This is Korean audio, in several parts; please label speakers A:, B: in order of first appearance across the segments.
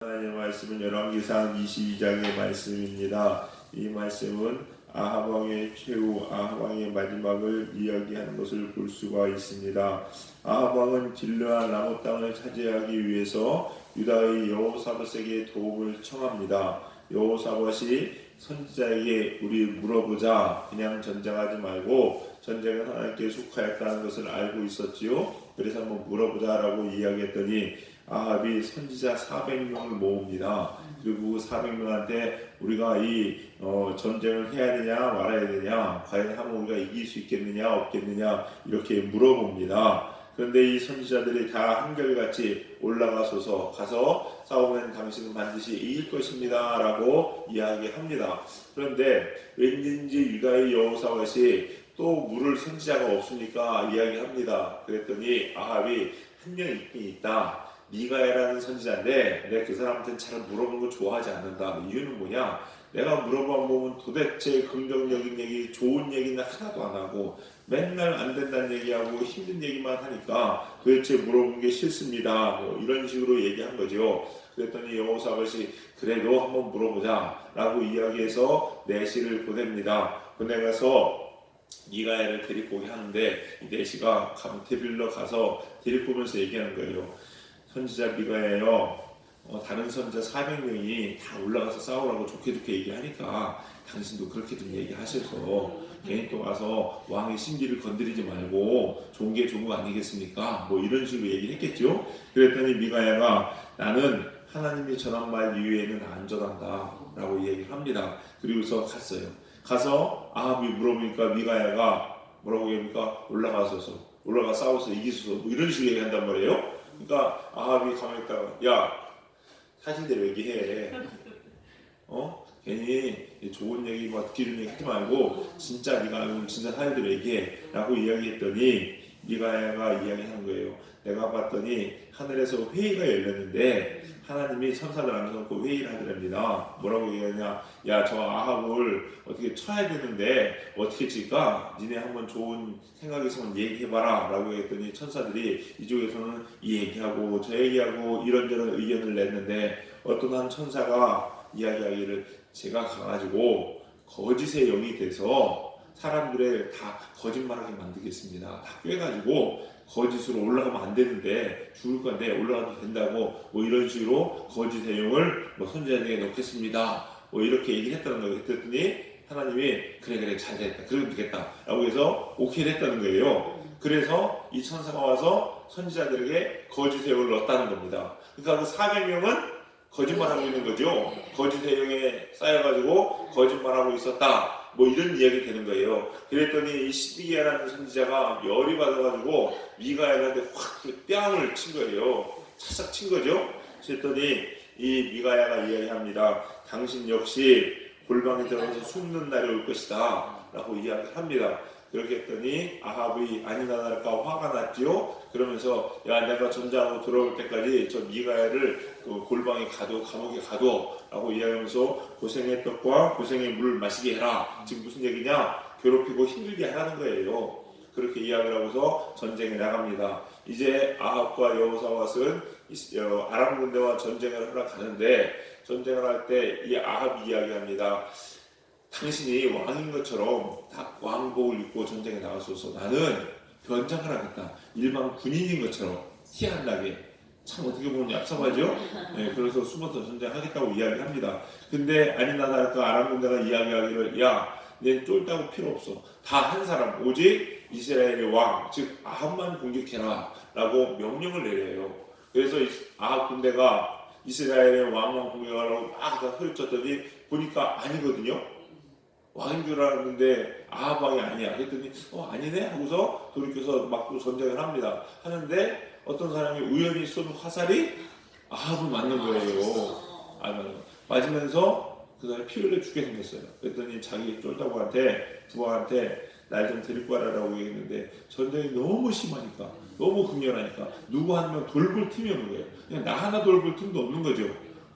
A: 하나님의 말씀은 열왕기상 22장의 말씀입니다. 이 말씀은 아합 왕의 최후, 아합 왕의 마지막을 이야기하는 것을 볼 수가 있습니다. 아합 왕은 길르앗 라못 땅을 차지하기 위해서 유다의 여호사밧에게 도움을 청합니다. 여호사밧이 선지자에게 우리 물어보자, 그냥 전쟁하지 말고 전쟁은 하나님께 속하였다는 것을 알고 있었지요. 그래서 한번 물어보자라고 이야기했더니 아합이 선지자 400명을 모읍니다. 그리고 400명한테 우리가 이 전쟁을 해야 되냐 말아야 되냐, 과연 하면 우리가 이길 수 있겠느냐 없겠느냐 이렇게 물어봅니다. 그런데 이 선지자들이 다 한결같이 올라가서 가서 싸우면 당신은 반드시 이길 것입니다 라고 이야기합니다. 그런데 왠지 유다의 여호사밧이 또 물을 선지자가 없으니까 이야기합니다. 그랬더니 아합이 한 명 있긴 있다. 미가야라는 선지자인데 내가 그 사람한테는 잘 물어보는 거 좋아하지 않는다. 이유는 뭐냐? 내가 물어보면 도대체 긍정적인 얘기, 좋은 얘기는 하나도 안 하고 맨날 안 된다는 얘기하고 힘든 얘기만 하니까 도대체 물어보는 게 싫습니다. 이런 식으로 얘기한 거죠. 그랬더니 여호사밧이 그래도 한번 물어보자 라고 이야기해서 내시를 보냅니다. 보내 가서 미가야를 데리고 오게 하는데 이 내시가 데리러 가서 데리고 오면서 얘기하는 거예요. 선지자 미가야요, 다른 선지자 400명이 다 올라가서 싸우라고 좋게 얘기하니까 당신도 그렇게 좀 얘기하셔서 괜히 또 가서 왕의 신기를 건드리지 말고 좋은 게 좋은 거 아니겠습니까? 뭐 이런 식으로 얘기를 했겠죠. 그랬더니 미가야가 나는 하나님이 전한 말 이외에는 안 전한다 라고 얘기를 합니다. 그리고서 갔어요. 가서 아합이 물어보니까 미가야가 뭐라고 얘기합니까? 올라가 싸워서 이기소서 뭐 이런 식으로 얘기한단 말이에요. 그러니까 아합이 가만히 있다가 야, 사실대로 얘기해. 괜히 좋은 얘기 막 듣기는 얘기 하지 말고 진짜 네가 알고 진짜 사실대로 얘기해 라고 이야기했더니 미가야가 이야기하는 거예요. 내가 봤더니 하늘에서 회의가 열렸는데 하나님이 천사들 앉혀놓고 회의를 하더랍니다. 뭐라고 얘기하냐? 야, 저 아합을 어떻게 쳐야 되는데 어떻게 칠까? 니네 한번 좋은 생각이 있으면 얘기해봐라 라고 했더니 천사들이 이쪽에서는 이 얘기하고 저 얘기하고 이런저런 의견을 냈는데 어떤 한 천사가 이야기하기를 제가 가가지고 거짓의 영이 돼서 사람들을 다 거짓말하게 만들겠습니다. 다 꿰가지고 거짓으로 올라가면 안 되는데 죽을 건데 올라가도 된다고 뭐 이런 식으로 거짓의 영을 뭐 선지자에게 넣겠습니다. 뭐 이렇게 얘기를 했다는 거예요. 그랬더니 하나님이 그래 잘됐다. 그러면 되겠다. 라고 해서 오케이를 했다는 거예요. 그래서 이 천사가 와서 선지자들에게 거짓의 영을 넣었다는 겁니다. 그러니까 그 400명은 거짓말하고 있는 거죠. 거짓의 영에 쌓여가지고 거짓말하고 있었다. 뭐 이런 이야기 되는 거예요. 그랬더니 이 시드기야라는 선지자가 열이 받아가지고 미가야한테 확 뺨을 친 거예요. 차싹 친 거죠. 그랬더니 이 미가야가 이야기합니다. 당신 역시 골방에 들어가서 숨는 날이 올 것이다 라고 이야기합니다. 그렇게 했더니 아합이 아니나 다를까 화가 났지요. 그러면서 야, 내가 전장으로 돌아올 때까지 저 미가야를 그 골방에 가둬, 감옥에 가둬 라고 이야기하면서 고생의 떡과 고생의 물을 마시게 해라. 지금 무슨 얘기냐? 괴롭히고 힘들게 하라는 거예요. 그렇게 이야기를 하고서 전쟁에 나갑니다. 이제 아합과 여호사밧은 아람 군대와 전쟁을 하러 가는데 전쟁을 할 때 이 아합이 이야기합니다. 당신이 왕인 것처럼 다 왕복을 입고 전쟁에 나가소서. 나는 변장을 하겠다. 일반 군인인 것처럼 티 안 나게. 참 어떻게 보면 얍삽하죠? 네, 그래서 숨어서 전쟁하겠다고 이야기합니다. 근데 아니나 다를까 아람 군대가 이야기하기를 야, 내 쫄다고 필요 없어. 다 한 사람 오직 이스라엘의 왕, 즉 아합만 공격해라 라고 명령을 내려요. 그래서 아합 군대가 이스라엘의 왕만 공격하라고 막 소리쳤더니 보니까 아니거든요. 왕인 줄 알았는데 아합 왕이 아니야. 그랬더니 아니네 하고서 돌이켜서 막 또 전쟁을 합니다. 하는데 어떤 사람이 우연히 쏜 화살이 아합을 맞는 거예요. 맞으면서 그 사람이 피 흘려 죽게 생겼어요. 그랬더니 자기 쫄다구한테 부하한테 날 좀 데리고 와라라고 얘기했는데 전쟁이 너무 심하니까 너무 극렬하니까 누구 한 명 돌볼 틈이 없는 거예요. 그냥 나 하나 돌볼 틈도 없는 거죠.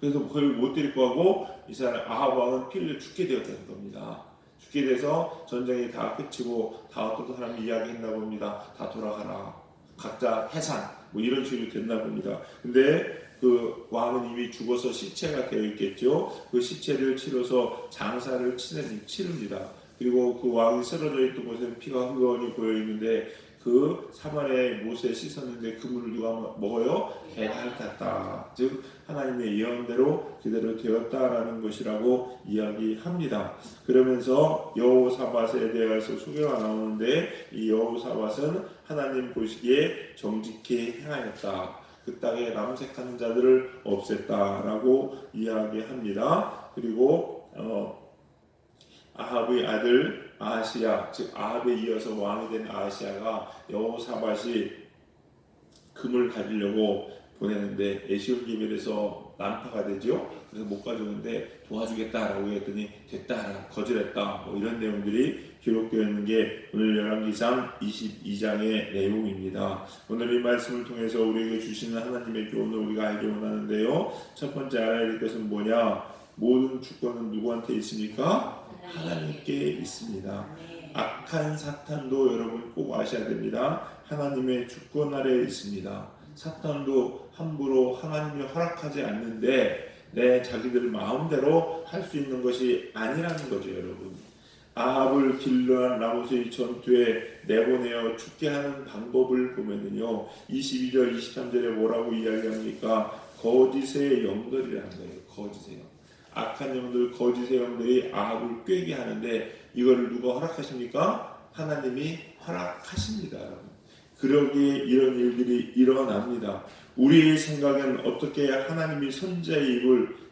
A: 그래서 그걸 못 데리고 가고 이 사람 아합 왕은 피 흘려 죽게 되었다는 겁니다. 죽게 돼서 전쟁이 다 끝이고 다 어떤 사람이 이야기했나 봅니다. 다 돌아가라. 각자 해산 뭐 이런 식으로 됐나 봅니다. 근데 그 왕은 이미 죽어서 시체가 되어 있겠죠. 그 시체를 치러서 장사를 치릅니다. 그리고 그 왕이 쓰러져 있던 곳에 피가 흘러오니 보여 있는데 그 사마리아의 못에 씻었는데 그 물을 누가 먹어요? 개가 핥았다. 즉 하나님의 예언대로 그대로 되었다라는 것이라고 이야기합니다. 그러면서 여호사밧에 대해서 소개가 나오는데 이 여호사밧은 하나님 보시기에 정직히 행하였다. 그 땅에 남색하는 자들을 없앴다라고 이야기합니다. 그리고 아합의 아들 아하시야, 즉 아합에 이어서 왕이 된 아하시야가 여호사밧이 금을 가지려고 보내는데 에시온 기벨에서 난파가 되죠. 그래서 못 가져오는데 도와주겠다라고 했더니 됐다, 거절했다. 뭐 이런 내용들이 기록되어 있는 게 오늘 열왕기상 22장의 내용입니다. 오늘 이 말씀을 통해서 우리에게 주시는 하나님의 교훈을 우리가 알기 원하는데요. 첫 번째 알아야 될 것은 뭐냐? 모든 주권은 누구한테 있습니까? 하나님께 있습니다. 악한 사탄도 여러분 꼭 아셔야 됩니다. 하나님의 주권 아래에 있습니다. 사탄도 함부로 하나님이 허락하지 않는데 내 자기들 마음대로 할 수 있는 것이 아니라는 거죠, 여러분. 아합을 길르한 라모스의 전투에 내보내어 죽게 하는 방법을 보면은요, 22절 23절에 뭐라고 이야기합니까? 거짓의 영들이라는 거예요. 거짓의 영. 악한 영들, 거짓의 영들이 아합을 꾀게 하는데 이거를 누가 허락하십니까? 하나님이 허락하십니다, 여러분. 그러기에 이런 일들이 일어납니다. 우리의 생각엔 어떻게 하나님이 선지자의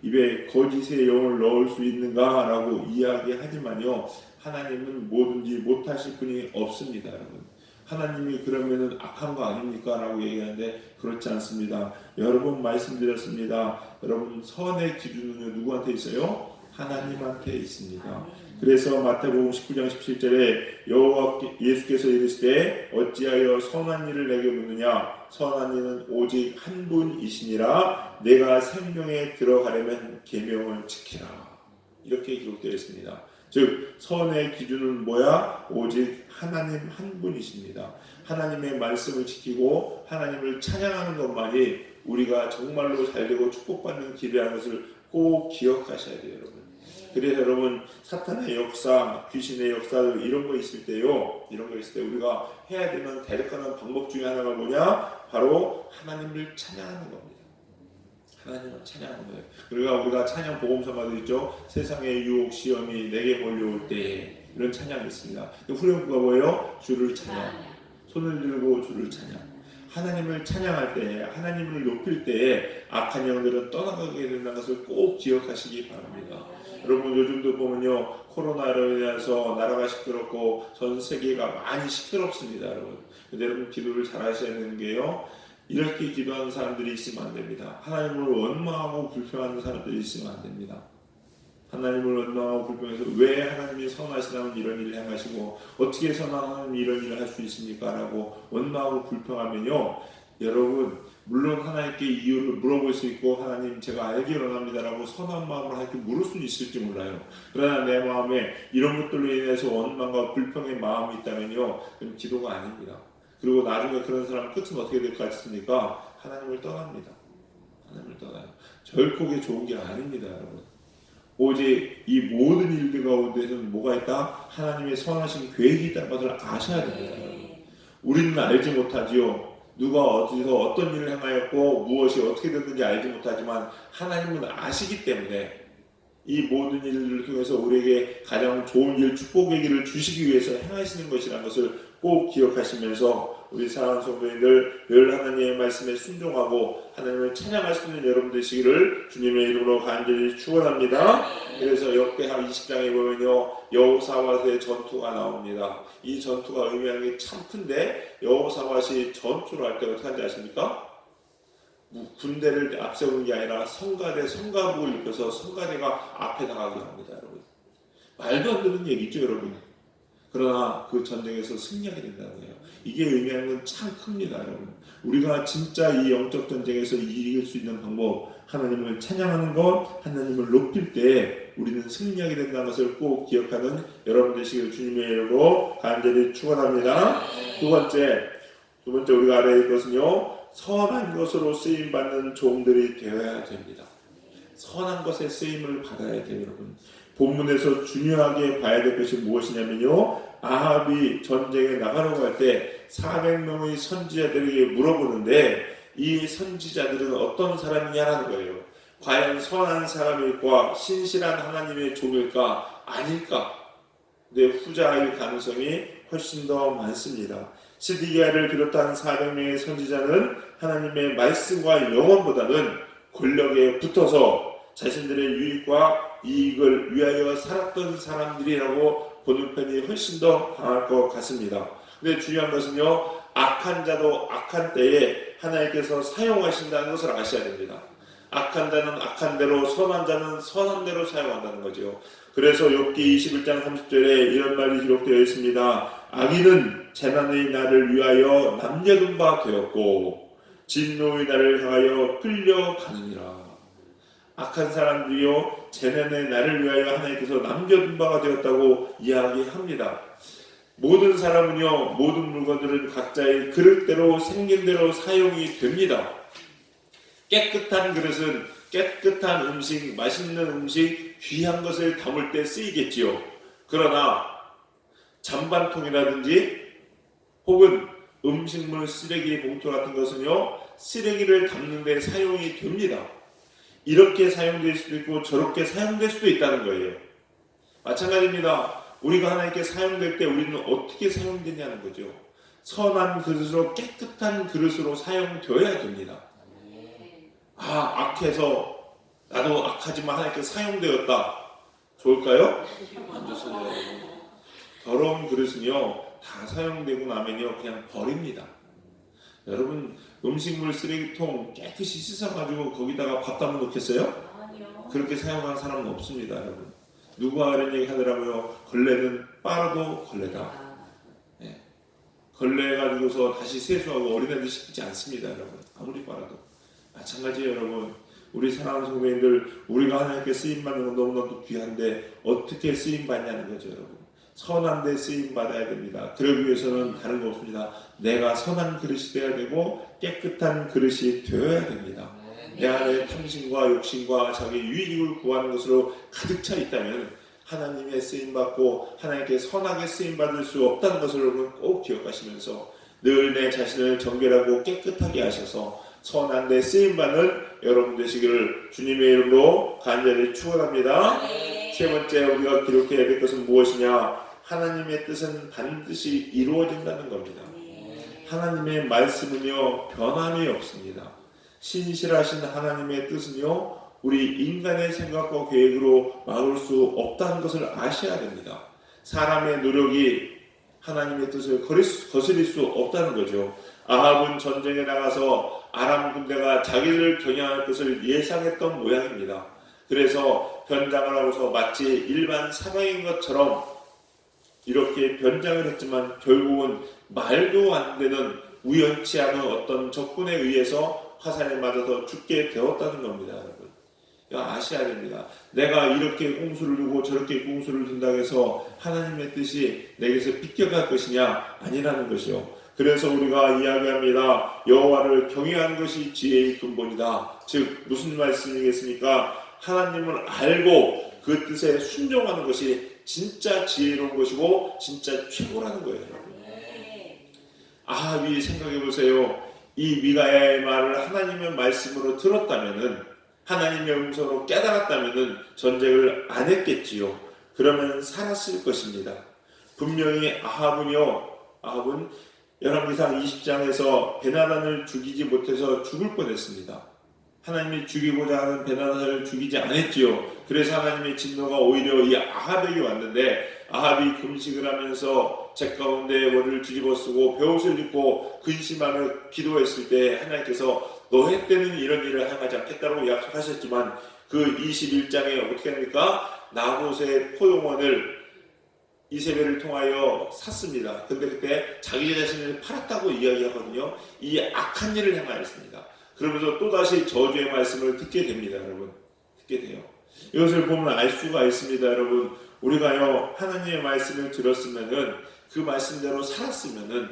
A: 입에 거짓의 영을 넣을 수 있는가라고 이야기하지만요, 하나님은 뭐든지 못하실 분이 없습니다, 여러분. 하나님이 그러면은 악한 거 아닙니까? 라고 얘기하는데 그렇지 않습니다. 여러 번 말씀드렸습니다. 여러분, 선의 기준은 누구한테 있어요? 하나님한테 있습니다. 그래서 마태복음 19장 17절에 여호와 예수께서 이르시되 어찌하여 선한 일을 내게 묻느냐? 선한 이는 오직 한 분이시니라. 내가 생명에 들어가려면 계명을 지키라. 이렇게 기록되어 있습니다. 즉 선의 기준은 뭐야? 오직 하나님 한 분이십니다. 하나님의 말씀을 지키고 하나님을 찬양하는 것만이 우리가 정말로 잘되고 축복받는 길이라는 것을 꼭 기억하셔야 돼요, 여러분. 그래서 여러분, 사탄의 역사, 귀신의 역사들 이런 거 있을 때요, 이런 거 있을 때 우리가 해야 되는 대적하는 방법 중에 하나가 뭐냐? 바로 하나님을 찬양하는 겁니다. 하나님을 찬양하는 거예요. 그러니까 우리가 찬양 복음서가도 있죠. 세상의 유혹 시험이 내게 몰려올 때 이런 찬양이 있습니다. 후렴구가 뭐예요? 주를 찬양. 손을 들고 주를 찬양. 하나님을 찬양할 때, 하나님을 높일 때에 악한 영들은 떠나가게 된다는 것을 꼭 기억하시기 바랍니다. 여러분, 요즘도 보면요, 코로나로 인해서 나라가 시끄럽고 전 세계가 많이 시끄럽습니다, 여러분. 근데 여러분, 기도를 잘 하셔야 되는 게요, 이렇게 기도하는 사람들이 있으면 안 됩니다. 하나님을 원망하고 불평하는 사람들이 있으면 안 됩니다. 하나님을 원망하고 불평해서 왜 하나님이 선하시다면 이런 일을 행하시고 어떻게 선한 하나님이 이런 일을 할 수 있습니까? 라고 원망하고 불평하면요, 여러분, 물론 하나님께 이유를 물어볼 수 있고 하나님 제가 알기 원합니다 라고 선한 마음으로 하나님께 물을 수는 있을지 몰라요. 그러나 내 마음에 이런 것들로 인해서 원망과 불평의 마음이 있다면요, 그건 기도가 아닙니다. 그리고 나중에 그런 사람 끝은 어떻게 될 것 같습니까? 하나님을 떠납니다. 하나님을 떠나요. 결코 그게 좋은 게 아닙니다, 여러분. 오직 이 모든 일들 가운데서는 뭐가 있다? 하나님의 선하신 계획이 있다는 것을 아셔야 됩니다. 우리는 알지 못하지요. 누가 어디서 어떤 일을 행하였고 무엇이 어떻게 됐는지 알지 못하지만 하나님은 아시기 때문에 이 모든 일들을 통해서 우리에게 가장 좋은 일, 축복의 길을 주시기 위해서 행하시는 것이라는 것을 꼭 기억하시면서 우리 사랑하는 성도님들, 늘 하나님의 말씀에 순종하고 하나님을 찬양할 수 있는 여러분 되시기를 주님의 이름으로 간절히 축원합니다. 그래서 역대하 20장에 보면요, 여호사밧의 전투가 나옵니다. 이 전투가 의미하는 게 참 큰데, 여호사밧이 전투를 할 때 어떻게 하는지 아십니까? 군대를 앞세우는 게 아니라 성가대, 성가복을 입혀서 성가대가 앞에 나가게 합니다, 여러분. 말도 안 되는 얘기죠, 여러분. 그러나 그 전쟁에서 승리하게 된다는 거예요. 이게 의미하는 건 참 큽니다, 여러분. 우리가 진짜 이 영적 전쟁에서 이길 수 있는 방법, 하나님을 찬양하는 것, 하나님을 높일 때 우리는 승리하게 된다는 것을 꼭 기억하는 여러분 되시길 주님의 이름으로 간절히 축원합니다. 두 번째 우리가 알아야 할 것은요, 선한 것으로 쓰임 받는 종들이 되어야 됩니다. 선한 것에 쓰임을 받아야 돼요, 여러분. 본문에서 중요하게 봐야 될 것이 무엇이냐면요, 아합이 전쟁에 나가려고 할 때 400명의 선지자들에게 물어보는데 이 선지자들은 어떤 사람이냐라는 거예요. 과연 선한 사람일까, 신실한 하나님의 종일까, 아닐까? 근데 후자일 가능성이 훨씬 더 많습니다. 시드기야를 비롯한 400명의 선지자는 하나님의 말씀과 영원보다는 권력에 붙어서 자신들의 유익과 이익을 위하여 살았던 사람들이라고 보는 편이 훨씬 더 강할 것 같습니다. 근데 중요한 것은요, 악한 자도 악한 때에 하나님께서 사용하신다는 것을 아셔야 됩니다. 악한 자는 악한 대로, 선한 자는 선한 대로 사용한다는 거죠. 그래서 욥기 21장 30절에 이런 말이 기록되어 있습니다. 악인은 재난의 날을 위하여 남겨둔 바 되었고 진노의 날을 향하여 끌려가느니라. 악한 사람들이요, 재난의 날을 위하여 하나님께서 남겨둔 바가 되었다고 이야기합니다. 모든 사람은요, 모든 물건들은 각자의 그릇대로 생긴 대로 사용이 됩니다. 깨끗한 그릇은 깨끗한 음식, 맛있는 음식, 귀한 것을 담을 때 쓰이겠지요. 그러나 잔반통이라든지 혹은 음식물 쓰레기 봉투 같은 것은요, 쓰레기를 담는 데 사용이 됩니다. 이렇게 사용될 수도 있고 저렇게 사용될 수도 있다는 거예요. 마찬가지입니다. 우리가 하나님께 사용될 때 우리는 어떻게 사용되냐는 거죠. 선한 그릇으로, 깨끗한 그릇으로 사용되어야 됩니다. 악해서 나도 악하지만 하나님께 사용되었다. 좋을까요? 안 좋습니다. 더러운 그릇은요, 다 사용되고 나면요, 그냥 버립니다. 여러분, 음식물 쓰레기통 깨끗이 씻어가지고 거기다가 밥 담아 놓겠어요? 아니요. 그렇게 사용한 사람은 없습니다, 여러분. 누가 이런 얘기 하더라고요. 걸레는 빨아도 걸레다. 네. 걸레 가지고서 다시 세수하고 어린애들 시키지 않습니다, 여러분. 아무리 빨아도. 마찬가지예요, 여러분. 우리 사랑하는 성도님들, 우리가 하나님께 쓰임받는 건 너무나도 귀한데 어떻게 쓰임받냐는 거죠, 여러분. 선한 데 쓰임받아야 됩니다. 그러기 위해서는 다른 거 없습니다. 내가 선한 그릇이 되어야 되고 깨끗한 그릇이 되어야 됩니다. 내 안에 탐심과 욕심과 자기 유익을 구하는 것으로 가득 차 있다면 하나님의 쓰임받고 하나님께 선하게 쓰임받을 수 없다는 것을 여러분 꼭 기억하시면서 늘 내 자신을 정결하고 깨끗하게 하셔서 선한 데 쓰임받는 여러분 되시기를 주님의 이름으로 간절히 축원합니다. 세 번째 우리가 기록해야 될 것은 무엇이냐? 하나님의 뜻은 반드시 이루어진다는 겁니다. 하나님의 말씀은요, 변함이 없습니다. 신실하신 하나님의 뜻은요, 우리 인간의 생각과 계획으로 막을 수 없다는 것을 아셔야 됩니다. 사람의 노력이 하나님의 뜻을 거스릴 수 없다는 거죠. 아합은 전쟁에 나가서 아람 군대가 자기를 겨냥할 것을 예상했던 모양입니다. 그래서 변장을 하고서 마치 일반 사방인 것처럼 이렇게 변장을 했지만 결국은 말도 안 되는 우연치 않은 어떤 적군에 의해서 화살에 맞아서 죽게 되었다는 겁니다, 여러분. 아셔야 됩니다. 내가 이렇게 꽁수를 두고 저렇게 꽁수를 둔다고 해서 하나님의 뜻이 내게서 비껴갈 것이냐? 아니라는 것이요. 그래서 우리가 이야기합니다. 여호와를 경외하는 것이 지혜의 근본이다. 즉 무슨 말씀이겠습니까? 하나님을 알고 그 뜻에 순종하는 것이 진짜 지혜로운 것이고 진짜 최고라는 거예요, 여러분. 아합이 생각해보세요. 이 미가야의 말을 하나님의 말씀으로 들었다면은, 하나님의 음성으로 깨달았다면은 전쟁을 안 했겠지요. 그러면 살았을 것입니다. 분명히 아합은 열왕기상 20장에서 베나단을 죽이지 못해서 죽을 뻔했습니다. 하나님이 죽이고자 하는 베나단을 죽이지 않았지요. 그래서 하나님의 진노가 오히려 이 아합에게 왔는데, 아합이 금식을 하면서 제 가운데 머리를 뒤집어 쓰고 베옷을 입고 근심하며 기도했을 때 하나님께서 너희 때는 이런 일을 행하지 않겠다고 약속하셨지만 그 21장에 어떻게 합니까? 나봇의 포용원을 이세벨을 통하여 샀습니다. 근데 그때 자기 자신을 팔았다고 이야기하거든요. 이 악한 일을 행하였습니다. 그러면서 또다시 저주의 말씀을 듣게 됩니다, 여러분. 듣게 돼요. 이것을 보면 알 수가 있습니다, 여러분. 우리가요, 하나님의 말씀을 들었으면은, 그 말씀대로 살았으면은,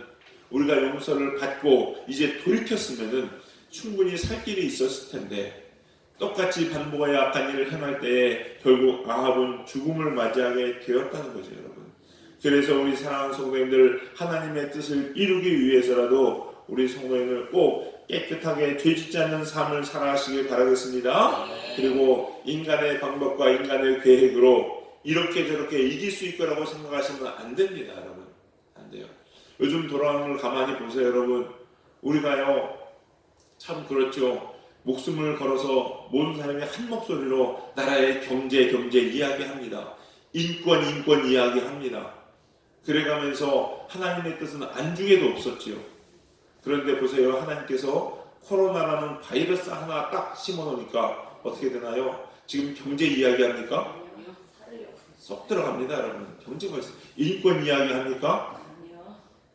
A: 우리가 용서를 받고 이제 돌이켰으면은 충분히 살 길이 있었을 텐데, 똑같이 반복하여 악한 일을 행할 때에 결국 아합은 죽음을 맞이하게 되었다는 거죠, 여러분. 그래서 우리 사랑하는 성도님들, 하나님의 뜻을 이루기 위해서라도 우리 성도님들 꼭 깨끗하게 죄짓지 않는 삶을 살아가시길 바라겠습니다. 그리고 인간의 방법과 인간의 계획으로 이렇게 저렇게 이길 수 있거라고 생각하시면 안 됩니다, 여러분. 안 돼요. 요즘 돌아가는 걸 가만히 보세요, 여러분. 우리가요, 참 그렇죠. 목숨을 걸어서 모든 사람이 한 목소리로 나라의 경제 이야기합니다. 인권 이야기합니다. 그래가면서 하나님의 뜻은 안중에도 없었지요. 그런데 보세요, 하나님께서 코로나라는 바이러스 하나 딱 심어놓으니까 어떻게 되나요? 지금 경제 이야기합니까? 쏙 들어갑니다, 여러분. 경제가 있어요. 인권 이야기합니까?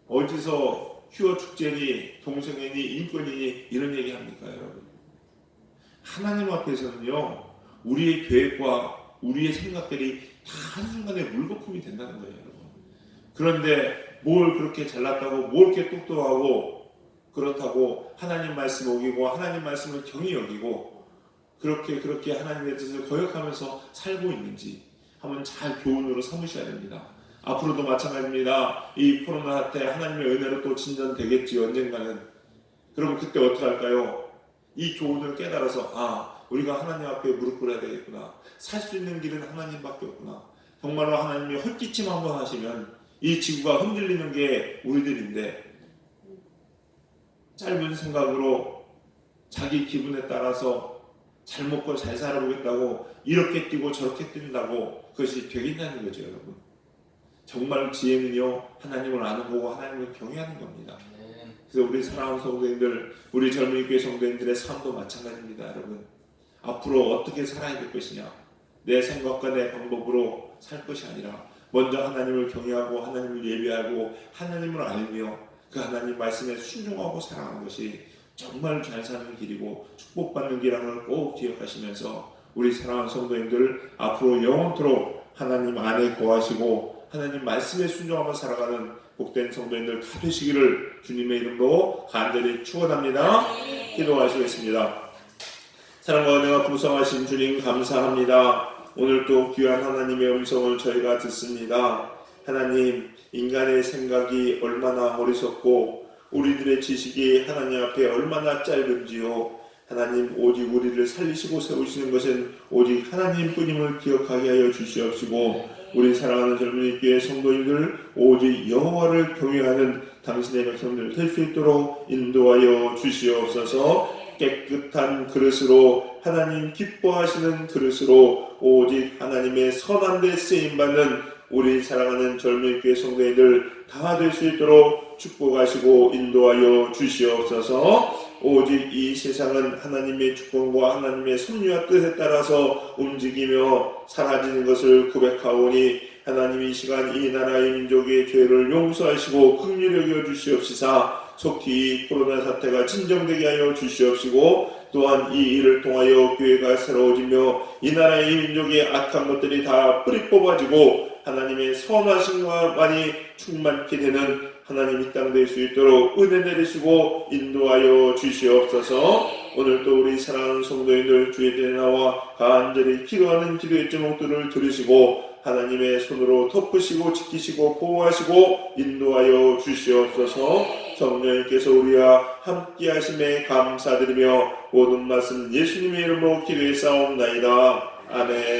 A: 어디서 휴어 축제니 동성애니 인권이니 이런 얘기합니까, 여러분? 하나님 앞에서는요, 우리의 계획과 우리의 생각들이 다 한순간에 물거품이 된다는 거예요, 여러분. 그런데 뭘 그렇게 잘났다고, 뭘 이렇게 똑똑하고, 그렇다고 하나님 말씀 어기고, 하나님 말씀을 경히 여기고, 그렇게 하나님의 뜻을 거역하면서 살고 있는지 한번 잘 교훈으로 삼으셔야 됩니다. 앞으로도 마찬가지입니다. 이 코로나 사태 하나님의 은혜로 또 진전되겠지, 언젠가는. 그럼 그때 어떻게 할까요? 이 교훈을 깨달아서 우리가 하나님 앞에 무릎 꿇어야 되겠구나. 살 수 있는 길은 하나님밖에 없구나. 정말로 하나님이 헛기침 한번 하시면 이 지구가 흔들리는 게 우리들인데, 짧은 생각으로 자기 기분에 따라서 잘 먹고 잘 살아보겠다고 이렇게 뛰고 저렇게 뛴다고 그것이 되겠냐는 거죠, 여러분. 정말 지혜는요, 하나님을 아는 거고 하나님을 경외하는 겁니다. 그래서 우리 사랑하는 성도님들, 우리 젊은 교회 성도님들의 삶도 마찬가지입니다, 여러분. 앞으로 어떻게 살아야 될 것이냐, 내 생각과 내 방법으로 살 것이 아니라 먼저 하나님을 경외하고 하나님을 예배하고 하나님을 알며 그 하나님 말씀에 순종하고 살아가는 것이 정말 잘 사는 길이고 축복받는 길임을 꼭 기억하시면서 우리 사랑하는 성도님들, 앞으로 영원토록 하나님 안에 거하시고 하나님 말씀에 순종하며 살아가는 복된 성도님들 다 되시기를 주님의 이름으로 간절히 축원합니다. 기도하시겠습니다. 사랑과 은혜가 풍성하신 주님, 감사합니다. 오늘 또 귀한 하나님의 음성을 저희가 듣습니다. 하나님, 인간의 생각이 얼마나 어리석고 우리들의 지식이 하나님 앞에 얼마나 짧은지요. 하나님, 오직 우리를 살리시고 세우시는 것은 오직 하나님뿐임을 기억하게 하여 주시옵시고, 우리 사랑하는 젊은이 교회 성도님들 오직 여호와를 경외하는 당신의 백성들 될 수 있도록 인도하여 주시옵소서. 깨끗한 그릇으로, 하나님 기뻐하시는 그릇으로 오직 하나님의 선한 데 쓰임받는 우리 사랑하는 젊은 교회 성도님들 다 될 수 있도록 축복하시고 인도하여 주시옵소서. 오직 이 세상은 하나님의 주권과 하나님의 섭리와 뜻에 따라서 움직이며 사라지는 것을 고백하오니 하나님 이 시간 이 나라의 민족의 죄를 용서하시고 긍휼히 여겨 주시옵시사 속히 이 코로나 사태가 진정되게 하여 주시옵시고, 또한 이 일을 통하여 교회가 새로워지며 이 나라의 이 민족의 악한 것들이 다 뿌리 뽑아지고 하나님의 선하심과 많이 충만케 되는 하나님 이 땅 될 수 있도록 은혜 내리시고 인도하여 주시옵소서. 오늘도 우리 사랑하는 성도님들 주의 전에 나와 간절히 기도하는 기도의 제목들을 들으시고 하나님의 손으로 덮으시고 지키시고 보호하시고 인도하여 주시옵소서. 성령님께서 우리와 함께 하심에 감사드리며 모든 말씀 예수님의 이름으로 기도해 싸움나이다. 아멘.